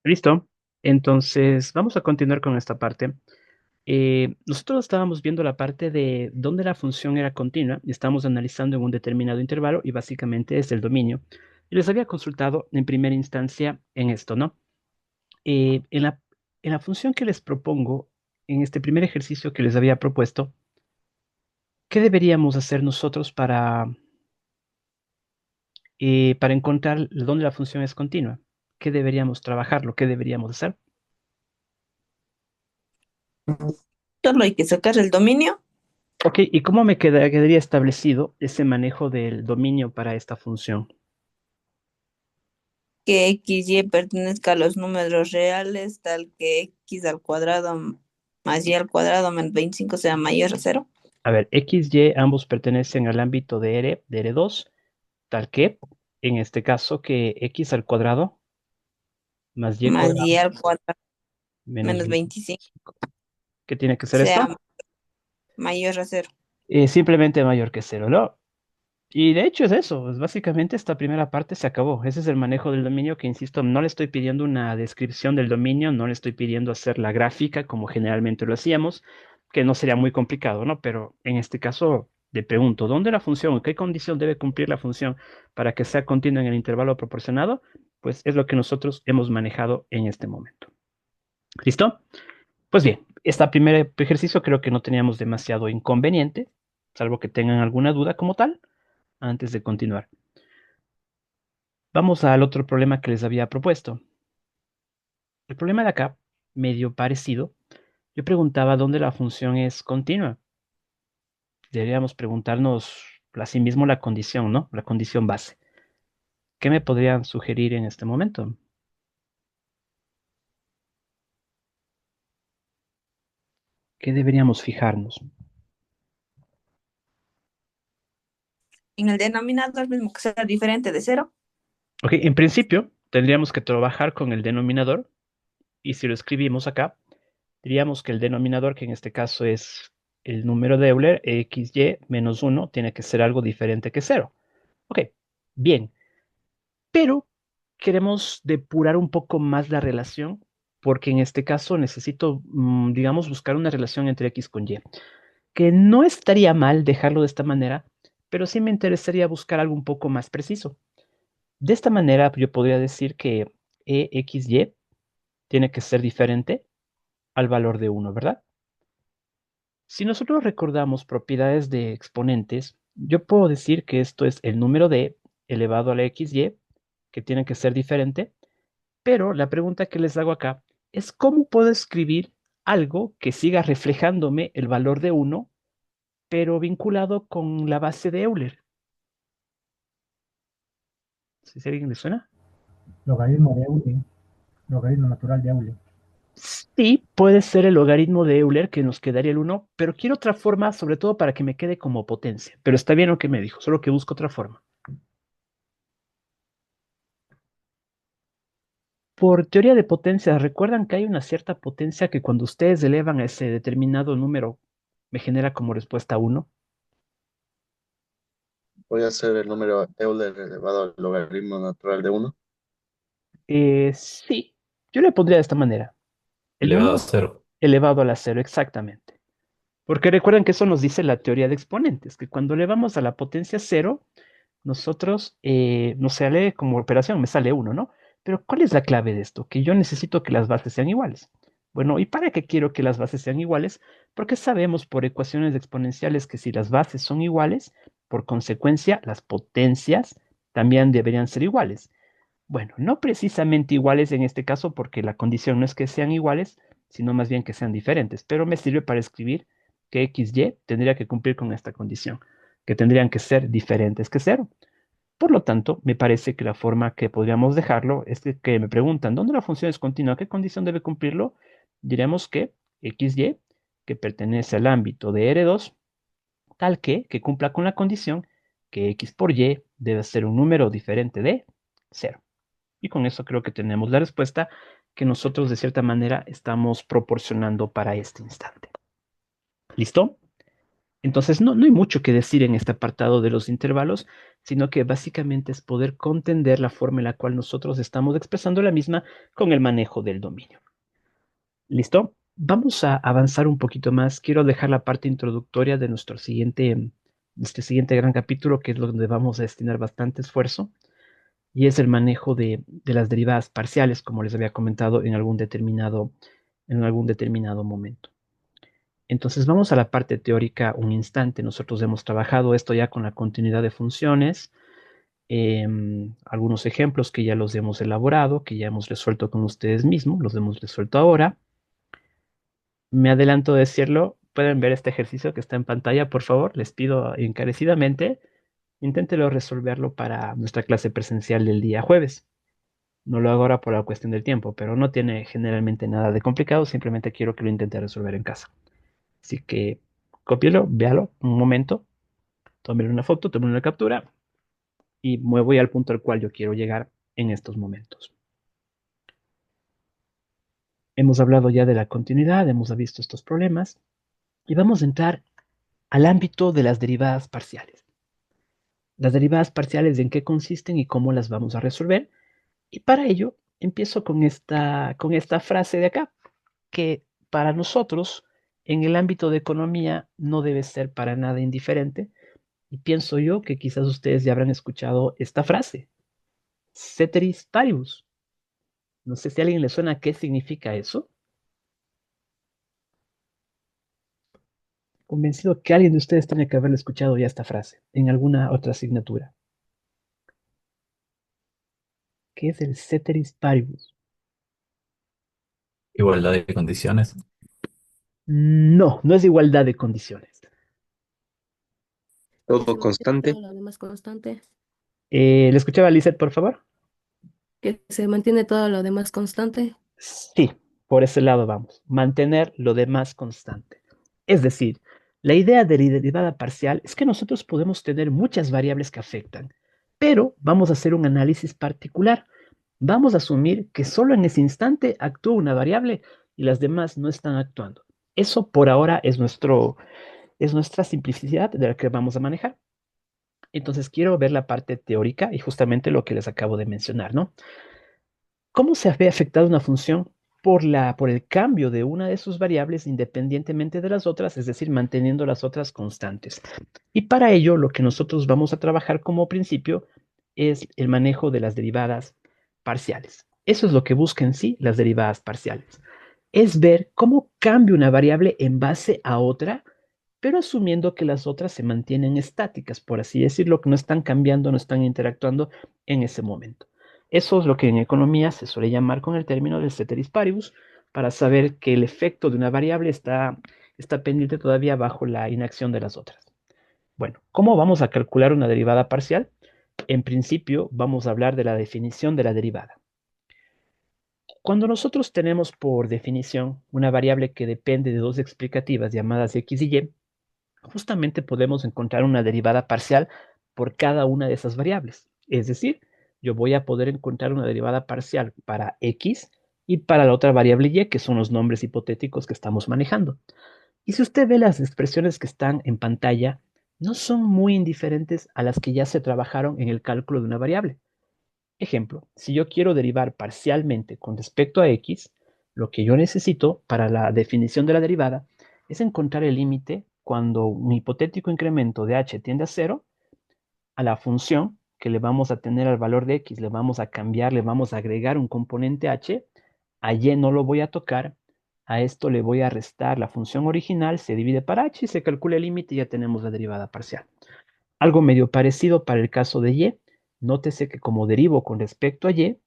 Listo. Entonces, vamos a continuar con esta parte. Nosotros estábamos viendo la parte de dónde la función era continua y estábamos analizando en un determinado intervalo y básicamente es el dominio. Y les había consultado en primera instancia en esto, ¿no? Eh, en la, en la función que les propongo, en este primer ejercicio que les había propuesto, ¿qué deberíamos hacer nosotros para encontrar dónde la función es continua? ¿Qué deberíamos trabajarlo? ¿Qué deberíamos hacer? Solo hay que sacar el dominio, Ok, ¿y cómo quedaría establecido ese manejo del dominio para esta función? que x y pertenezca a los números reales, tal que x al cuadrado más y al cuadrado menos 25 sea mayor a cero, A ver, X, Y, ambos pertenecen al ámbito de R2, tal que, en este caso, que X al cuadrado más Y más y cuadrado al cuadrado menos menos 25. 25 ¿Qué tiene que ser sea esto? mayor a cero. Simplemente mayor que cero, ¿no? Y de hecho es eso, pues básicamente esta primera parte se acabó. Ese es el manejo del dominio que, insisto, no le estoy pidiendo una descripción del dominio, no le estoy pidiendo hacer la gráfica como generalmente lo hacíamos, que no sería muy complicado, ¿no? Pero en este caso le pregunto, ¿dónde la función, qué condición debe cumplir la función para que sea continua en el intervalo proporcionado? Pues es lo que nosotros hemos manejado en este momento. ¿Listo? Pues bien, este primer ejercicio creo que no teníamos demasiado inconveniente, salvo que tengan alguna duda como tal, antes de continuar. Vamos al otro problema que les había propuesto. El problema de acá, medio parecido, yo preguntaba dónde la función es continua. Deberíamos preguntarnos asimismo la condición, ¿no? La condición base. ¿Qué me podrían sugerir en este momento? ¿Qué deberíamos fijarnos? En el denominador mismo que sea diferente de cero, Ok, en principio tendríamos que trabajar con el denominador y si lo escribimos acá, diríamos que el denominador, que en este caso es el número de Euler, xy menos uno, tiene que ser algo diferente que cero. Ok, bien. Pero queremos depurar un poco más la relación, porque en este caso necesito, digamos, buscar una relación entre X con Y, que no estaría mal dejarlo de esta manera, pero sí me interesaría buscar algo un poco más preciso. De esta manera, yo podría decir que EXY tiene que ser diferente al valor de uno, ¿verdad? Si nosotros recordamos propiedades de exponentes, yo puedo decir que esto es el número de elevado a la XY, que tiene que ser diferente. Pero la pregunta que les hago acá es cómo puedo escribir algo que siga reflejándome el valor de uno, pero vinculado con la base de Euler. ¿Si a alguien le suena? Logaritmo de Euler, logaritmo natural de Euler. Sí, puede ser el logaritmo de Euler que nos quedaría el uno, pero quiero otra forma, sobre todo para que me quede como potencia. Pero está bien lo que me dijo, solo que busco otra forma. Por teoría de potencias, ¿recuerdan que hay una cierta potencia que cuando ustedes elevan a ese determinado número me genera como respuesta uno? Voy a hacer el número Euler elevado al logaritmo natural de uno. Sí, yo le pondría de esta manera. El Elevado a uno cero. elevado a la cero, exactamente. Porque recuerden que eso nos dice la teoría de exponentes, que cuando elevamos a la potencia cero, nosotros nos sale como operación, me sale uno, ¿no? Pero ¿cuál es la clave de esto? Que yo necesito que las bases sean iguales. Bueno, ¿y para qué quiero que las bases sean iguales? Porque sabemos por ecuaciones exponenciales que si las bases son iguales, por consecuencia, las potencias también deberían ser iguales. Bueno, no precisamente iguales en este caso porque la condición no es que sean iguales, sino más bien que sean diferentes, pero me sirve para escribir que x, y tendría que cumplir con esta condición, que tendrían que ser diferentes que cero. Por lo tanto, me parece que la forma que podríamos dejarlo es que me preguntan, ¿dónde la función es continua? ¿Qué condición debe cumplirlo? Diremos que x, y, que pertenece al ámbito de R2, tal que cumpla con la condición que x por y debe ser un número diferente de cero. Y con eso creo que tenemos la respuesta que nosotros de cierta manera estamos proporcionando para este instante. ¿Listo? Entonces, no hay mucho que decir en este apartado de los intervalos, sino que básicamente es poder comprender la forma en la cual nosotros estamos expresando la misma con el manejo del dominio. ¿Listo? Vamos a avanzar un poquito más. Quiero dejar la parte introductoria de este siguiente gran capítulo, que es donde vamos a destinar bastante esfuerzo, y es el manejo de las derivadas parciales, como les había comentado en algún determinado momento. Entonces vamos a la parte teórica un instante. Nosotros hemos trabajado esto ya con la continuidad de funciones, algunos ejemplos que ya los hemos elaborado, que ya hemos resuelto con ustedes mismos, los hemos resuelto ahora. Me adelanto a decirlo, pueden ver este ejercicio que está en pantalla, por favor, les pido encarecidamente, inténtelo resolverlo para nuestra clase presencial del día jueves. No lo hago ahora por la cuestión del tiempo, pero no tiene generalmente nada de complicado, simplemente quiero que lo intente resolver en casa. Así que cópielo, véalo un momento, tómele una foto, tómele una captura y me voy al punto al cual yo quiero llegar en estos momentos. Hemos hablado ya de la continuidad, hemos visto estos problemas y vamos a entrar al ámbito de las derivadas parciales. Las derivadas parciales, en qué consisten y cómo las vamos a resolver. Y para ello empiezo con esta frase de acá, que para nosotros en el ámbito de economía no debe ser para nada indiferente. Y pienso yo que quizás ustedes ya habrán escuchado esta frase, ceteris paribus. No sé si a alguien le suena qué significa eso. Convencido que alguien de ustedes tiene que haberlo escuchado ya esta frase en alguna otra asignatura. ¿Qué es el ceteris paribus? Igualdad de condiciones. No, no es igualdad de condiciones. Que se Todo mantiene constante. todo lo demás constante. ¿Le escuchaba a Lizeth, por favor? Que se mantiene todo lo demás constante. Sí, por ese lado vamos. Mantener lo demás constante. Es decir, la idea de la derivada parcial es que nosotros podemos tener muchas variables que afectan, pero vamos a hacer un análisis particular. Vamos a asumir que solo en ese instante actúa una variable y las demás no están actuando. Eso por ahora es nuestra simplicidad de la que vamos a manejar. Entonces quiero ver la parte teórica y justamente lo que les acabo de mencionar, ¿no? ¿Cómo se ve afectada una función por el cambio de una de sus variables independientemente de las otras, es decir, manteniendo las otras constantes? Y para ello, lo que nosotros vamos a trabajar como principio es el manejo de las derivadas parciales. Eso es lo que busca en sí las derivadas parciales. Es ver cómo cambia una variable en base a otra, pero asumiendo que las otras se mantienen estáticas, por así decirlo, que no están cambiando, no están interactuando en ese momento. Eso es lo que en economía se suele llamar con el término del ceteris paribus, para saber que el efecto de una variable está pendiente todavía bajo la inacción de las otras. Bueno, ¿cómo vamos a calcular una derivada parcial? En principio, vamos a hablar de la definición de la derivada. Cuando nosotros tenemos por definición una variable que depende de dos explicativas llamadas x y y, justamente podemos encontrar una derivada parcial por cada una de esas variables. Es decir, yo voy a poder encontrar una derivada parcial para x y para la otra variable y, que son los nombres hipotéticos que estamos manejando. Y si usted ve las expresiones que están en pantalla, no son muy indiferentes a las que ya se trabajaron en el cálculo de una variable. Ejemplo, si yo quiero derivar parcialmente con respecto a x, lo que yo necesito para la definición de la derivada es encontrar el límite cuando un hipotético incremento de h tiende a cero, a la función que le vamos a tener al valor de x, le vamos a cambiar, le vamos a agregar un componente h, a y no lo voy a tocar, a esto le voy a restar la función original, se divide para h y se calcula el límite y ya tenemos la derivada parcial. Algo medio parecido para el caso de y. Nótese que como derivo con respecto a y,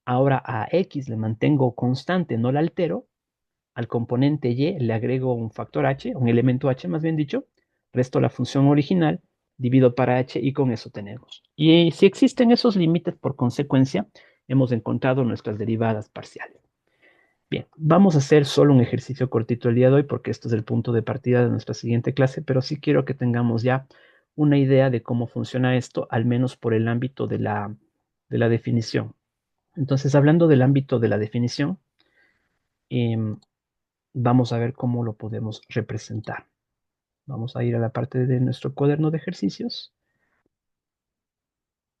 ahora a x le mantengo constante, no la altero. Al componente y le agrego un factor h, un elemento h más bien dicho, resto la función original, divido para h y con eso tenemos. Y si existen esos límites, por consecuencia, hemos encontrado nuestras derivadas parciales. Bien, vamos a hacer solo un ejercicio cortito el día de hoy porque esto es el punto de partida de nuestra siguiente clase, pero sí quiero que tengamos ya una idea de cómo funciona esto, al menos por el ámbito de la definición. Entonces, hablando del ámbito de la definición, vamos a ver cómo lo podemos representar. Vamos a ir a la parte de nuestro cuaderno de ejercicios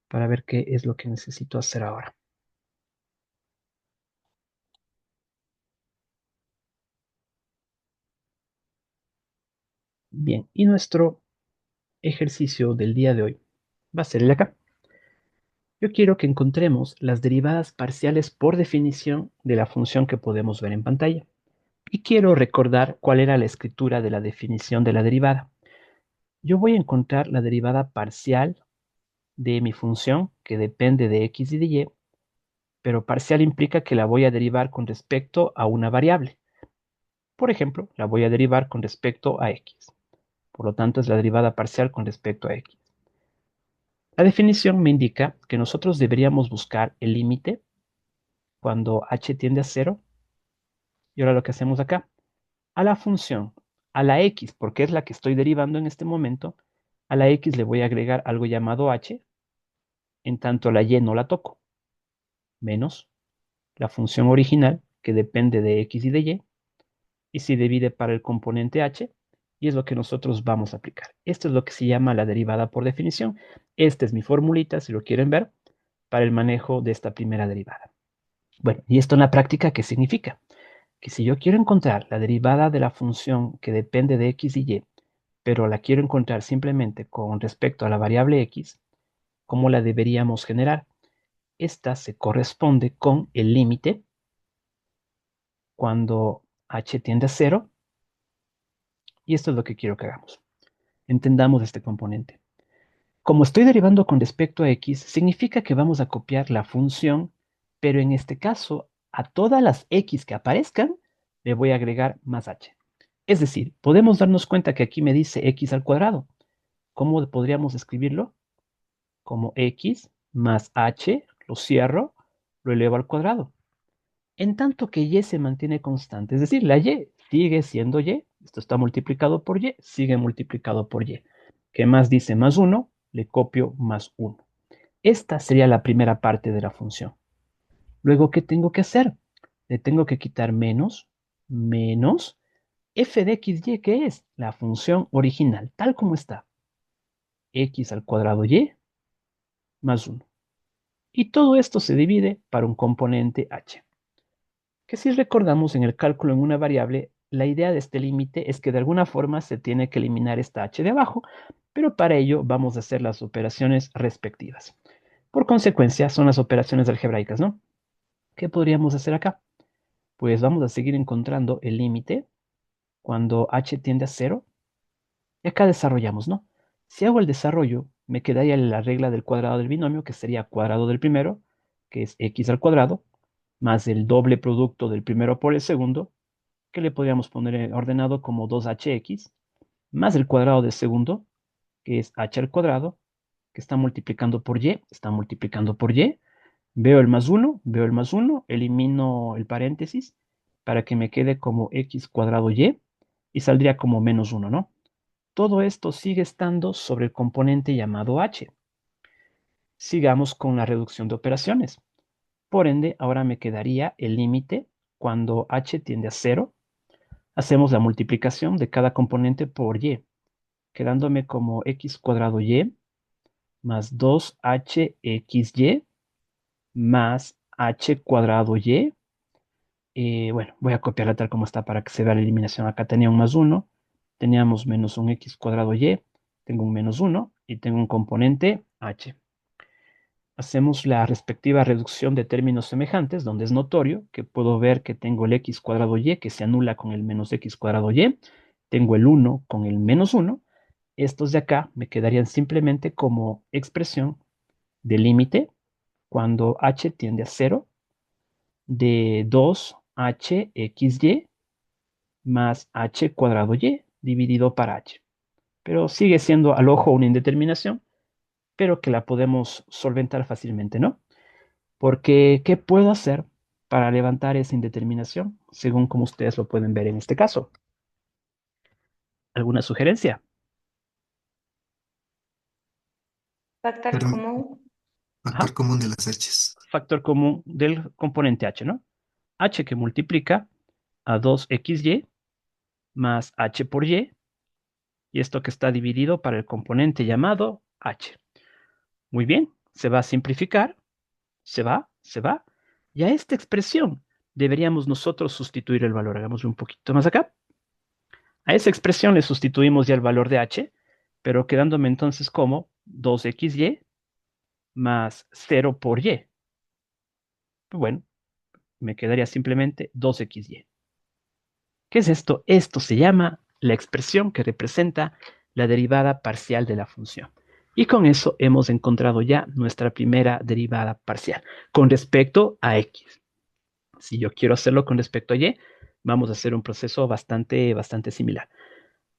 para ver qué es lo que necesito hacer ahora. Bien, y nuestro ejercicio del día de hoy va a ser el de acá. Yo quiero que encontremos las derivadas parciales por definición de la función que podemos ver en pantalla. Y quiero recordar cuál era la escritura de la definición de la derivada. Yo voy a encontrar la derivada parcial de mi función, que depende de x y de y, pero parcial implica que la voy a derivar con respecto a una variable. Por ejemplo, la voy a derivar con respecto a x. Por lo tanto, es la derivada parcial con respecto a x. La definición me indica que nosotros deberíamos buscar el límite cuando h tiende a 0. Y ahora lo que hacemos acá, a la función, a la x, porque es la que estoy derivando en este momento, a la x le voy a agregar algo llamado h, en tanto la y no la toco, menos la función original, que depende de x y de y se divide para el componente h, y es lo que nosotros vamos a aplicar. Esto es lo que se llama la derivada por definición. Esta es mi formulita, si lo quieren ver, para el manejo de esta primera derivada. Bueno, y esto en la práctica, ¿qué significa? Que si yo quiero encontrar la derivada de la función que depende de x y y, pero la quiero encontrar simplemente con respecto a la variable x, ¿cómo la deberíamos generar? Esta se corresponde con el límite cuando h tiende a 0, y esto es lo que quiero que hagamos. Entendamos este componente. Como estoy derivando con respecto a x, significa que vamos a copiar la función, pero en este caso, a todas las x que aparezcan, le voy a agregar más h. Es decir, podemos darnos cuenta que aquí me dice x al cuadrado. ¿Cómo podríamos escribirlo? Como x más h, lo cierro, lo elevo al cuadrado. En tanto que y se mantiene constante, es decir, la y sigue siendo y, esto está multiplicado por y, sigue multiplicado por y. ¿Qué más dice más 1? Le copio más 1. Esta sería la primera parte de la función. Luego, ¿qué tengo que hacer? Le tengo que quitar menos f de x y, que es la función original, tal como está. X al cuadrado y más 1. Y todo esto se divide para un componente h. Que si recordamos en el cálculo en una variable, la idea de este límite es que de alguna forma se tiene que eliminar esta h de abajo, pero para ello vamos a hacer las operaciones respectivas. Por consecuencia, son las operaciones algebraicas, ¿no? ¿Qué podríamos hacer acá? Pues vamos a seguir encontrando el límite cuando h tiende a 0. Y acá desarrollamos, ¿no? Si hago el desarrollo, me quedaría la regla del cuadrado del binomio, que sería cuadrado del primero, que es x al cuadrado, más el doble producto del primero por el segundo, que le podríamos poner ordenado como 2hx, más el cuadrado del segundo, que es h al cuadrado, que está multiplicando por y, está multiplicando por y. Veo el más 1, veo el más 1, elimino el paréntesis para que me quede como x cuadrado y saldría como menos 1, ¿no? Todo esto sigue estando sobre el componente llamado h. Sigamos con la reducción de operaciones. Por ende, ahora me quedaría el límite cuando h tiende a 0. Hacemos la multiplicación de cada componente por y, quedándome como x cuadrado y más 2hxy más h cuadrado y. Bueno, voy a copiarla tal como está para que se vea la eliminación. Acá tenía un más 1, teníamos menos un x cuadrado y, tengo un menos 1 y tengo un componente h. Hacemos la respectiva reducción de términos semejantes, donde es notorio que puedo ver que tengo el x cuadrado y que se anula con el menos x cuadrado y, tengo el 1 con el menos 1. Estos de acá me quedarían simplemente como expresión de límite cuando h tiende a 0 de 2hxy más h cuadrado y dividido para h. Pero sigue siendo al ojo una indeterminación, pero que la podemos solventar fácilmente, ¿no? Porque, ¿qué puedo hacer para levantar esa indeterminación? Según como ustedes lo pueden ver en este caso. ¿Alguna sugerencia? Factor Pero común. factor Ajá. común de las h's. Factor común del componente h, ¿no? H que multiplica a 2xy más h por y y esto que está dividido para el componente llamado h. Muy bien, se va a simplificar, se va, y a esta expresión deberíamos nosotros sustituir el valor. Hagamos un poquito más acá. A esa expresión le sustituimos ya el valor de h, pero quedándome entonces como 2xy más 0 por y. Bueno, me quedaría simplemente 2xy. ¿Qué es esto? Esto se llama la expresión que representa la derivada parcial de la función. Y con eso hemos encontrado ya nuestra primera derivada parcial con respecto a x. Si yo quiero hacerlo con respecto a y, vamos a hacer un proceso bastante similar.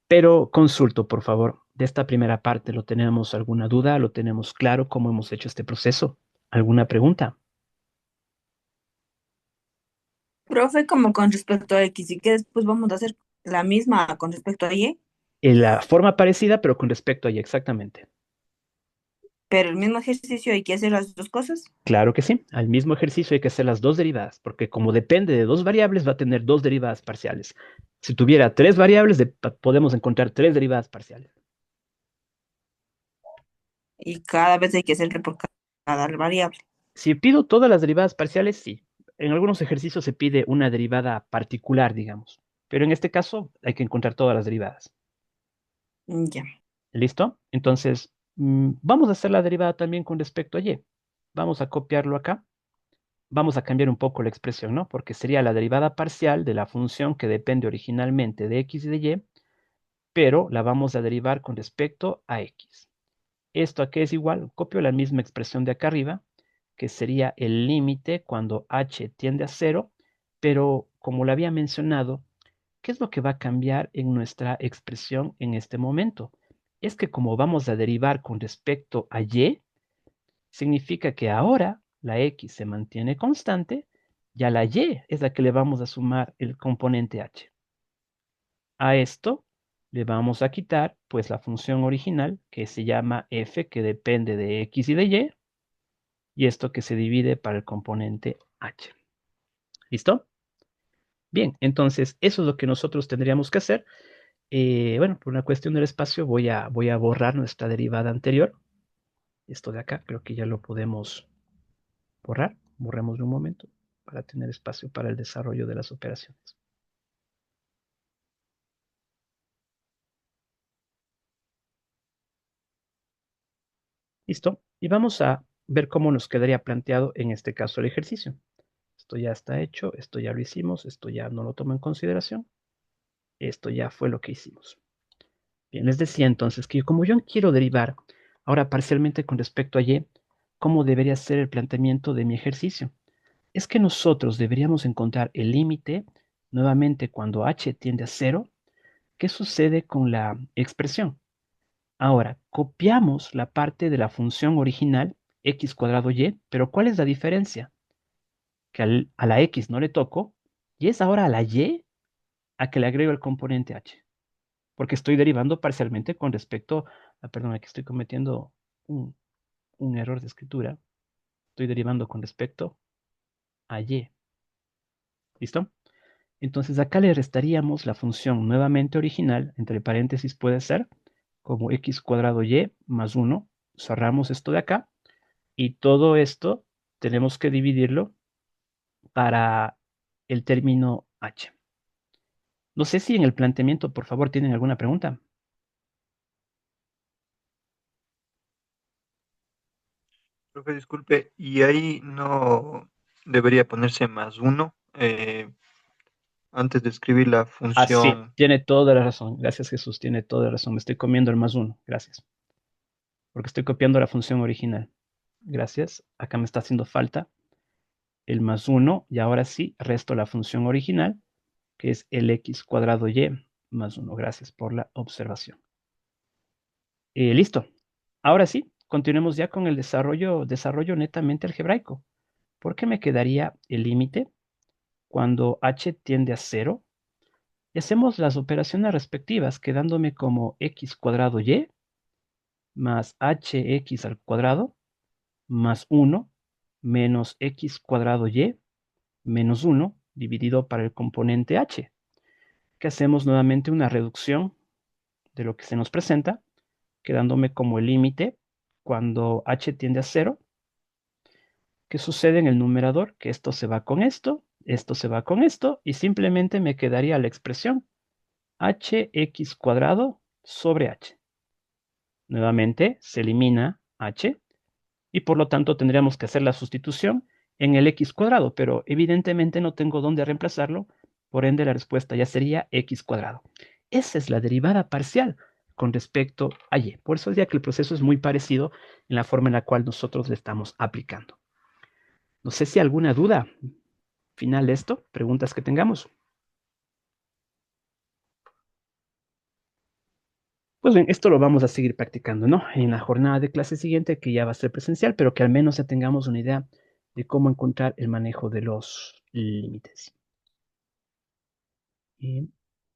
Pero consulto, por favor, de esta primera parte, ¿lo tenemos alguna duda? ¿Lo tenemos claro cómo hemos hecho este proceso? ¿Alguna pregunta? Profe, como con respecto a X, y que después vamos a hacer la misma con respecto a Y, En la forma parecida, pero con respecto a y, exactamente. pero el mismo ejercicio hay que hacer las dos cosas. Claro que sí. Al mismo ejercicio hay que hacer las dos derivadas, porque como depende de dos variables, va a tener dos derivadas parciales. Si tuviera tres variables, podemos encontrar tres derivadas parciales. Y cada vez hay que hacer por cada variable. Si pido todas las derivadas parciales, sí. En algunos ejercicios se pide una derivada particular, digamos. Pero en este caso hay que encontrar todas las derivadas. Ya. ¿Listo? Entonces, vamos a hacer la derivada también con respecto a y. Vamos a copiarlo acá. Vamos a cambiar un poco la expresión, ¿no? Porque sería la derivada parcial de la función que depende originalmente de x y de y, pero la vamos a derivar con respecto a x. ¿Esto a qué es igual? Copio la misma expresión de acá arriba, que sería el límite cuando h tiende a 0, pero como lo había mencionado, ¿qué es lo que va a cambiar en nuestra expresión en este momento? Es que como vamos a derivar con respecto a y, significa que ahora la x se mantiene constante y a la y es la que le vamos a sumar el componente h. A esto le vamos a quitar pues la función original que se llama f, que depende de x y de y esto que se divide para el componente h. ¿Listo? Bien, entonces eso es lo que nosotros tendríamos que hacer. Bueno, por una cuestión del espacio voy a borrar nuestra derivada anterior. Esto de acá creo que ya lo podemos borrar. Borremos un momento para tener espacio para el desarrollo de las operaciones. Listo. Y vamos a ver cómo nos quedaría planteado en este caso el ejercicio. Esto ya está hecho, esto ya lo hicimos, esto ya no lo tomo en consideración. Esto ya fue lo que hicimos. Bien, les decía entonces que como yo quiero derivar ahora parcialmente con respecto a y, ¿cómo debería ser el planteamiento de mi ejercicio? Es que nosotros deberíamos encontrar el límite nuevamente cuando h tiende a 0. ¿Qué sucede con la expresión? Ahora, copiamos la parte de la función original x cuadrado y, pero ¿cuál es la diferencia? Que a la x no le toco y es ahora a la y a que le agrego el componente h, porque estoy derivando parcialmente con respecto a, perdón, aquí estoy cometiendo un error de escritura, estoy derivando con respecto a y. ¿Listo? Entonces acá le restaríamos la función nuevamente original, entre paréntesis puede ser, como x cuadrado y más 1, cerramos esto de acá, y todo esto tenemos que dividirlo para el término h. No sé si en el planteamiento, por favor, tienen alguna pregunta. Profe, disculpe, y ahí no debería ponerse más uno antes de escribir la Ah, sí, función. tiene toda la razón. Gracias, Jesús, tiene toda la razón. Me estoy comiendo el más 1. Gracias. Porque estoy copiando la función original. Gracias. Acá me está haciendo falta el más 1 y ahora sí resto la función original, que es el x cuadrado y más 1. Gracias por la observación. Listo. Ahora sí, continuemos ya con el desarrollo netamente algebraico. ¿Por qué me quedaría el límite cuando h tiende a 0? Y hacemos las operaciones respectivas, quedándome como x cuadrado y más hx al cuadrado más 1 menos x cuadrado y menos 1 dividido para el componente h, que hacemos nuevamente una reducción de lo que se nos presenta, quedándome como el límite cuando h tiende a 0. ¿Qué sucede en el numerador? Que esto se va con esto se va con esto, y simplemente me quedaría la expresión hx cuadrado sobre h. Nuevamente se elimina h, y por lo tanto tendríamos que hacer la sustitución en el x cuadrado, pero evidentemente no tengo dónde reemplazarlo, por ende la respuesta ya sería x cuadrado. Esa es la derivada parcial con respecto a y. Por eso diría que el proceso es muy parecido en la forma en la cual nosotros le estamos aplicando. No sé si alguna duda final de esto, preguntas que tengamos. Pues bien, esto lo vamos a seguir practicando, ¿no? En la jornada de clase siguiente, que ya va a ser presencial, pero que al menos ya tengamos una idea de cómo encontrar el manejo de los límites. Y